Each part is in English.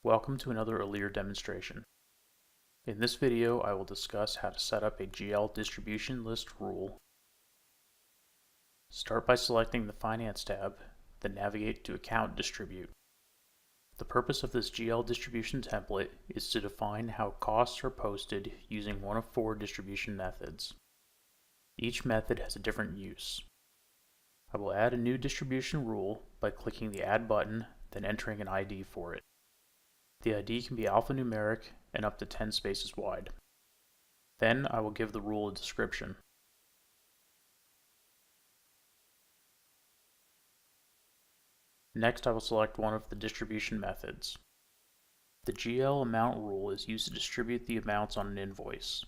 Welcome to another ALERE demonstration. In this video, I will discuss how to set up a GL distribution list rule. Start by selecting the Finance tab, then navigate to Account Distribute. The purpose of this GL distribution template is to define how costs are posted using one of four distribution methods. Each method has a different use. I will add a new distribution rule by clicking the Add button, then entering an ID for it. The ID can be alphanumeric and up to 10 spaces wide. Then I will give the rule a description. Next, I will select one of the distribution methods. The GL amount rule is used to distribute the amounts on an invoice.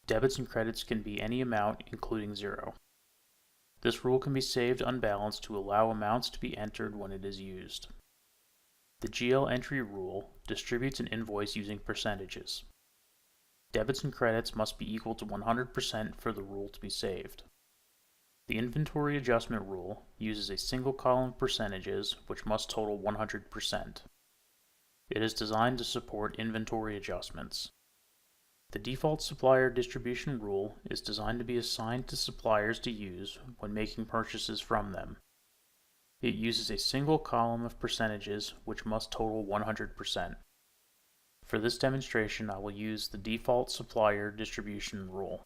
Debits and credits can be any amount, including zero. This rule can be saved unbalanced to allow amounts to be entered when it is used. The GL entry rule distributes an invoice using percentages. Debits and credits must be equal to 100% for the rule to be saved. The inventory adjustment rule uses a single column of percentages which must total 100%. It is designed to support inventory adjustments. The default supplier distribution rule is designed to be assigned to suppliers to use when making purchases from them. It uses a single column of percentages which must total 100%. For this demonstration, I will use the default supplier distribution rule.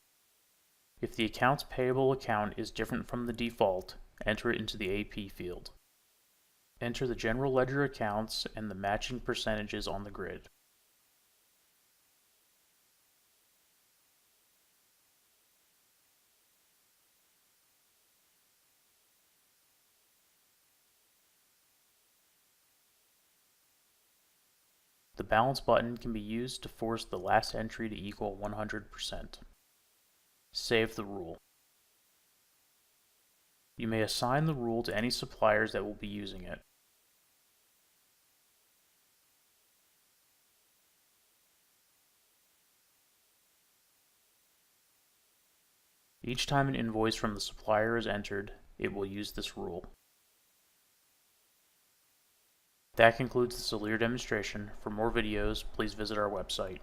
If the accounts payable account is different from the default, enter it into the AP field. Enter the general ledger accounts and the matching percentages on the grid. The balance button can be used to force the last entry to equal 100%. Save the rule. You may assign the rule to any suppliers that will be using it. Each time an invoice from the supplier is entered, it will use this rule. That concludes this ALERE demonstration. For more videos, please visit our website.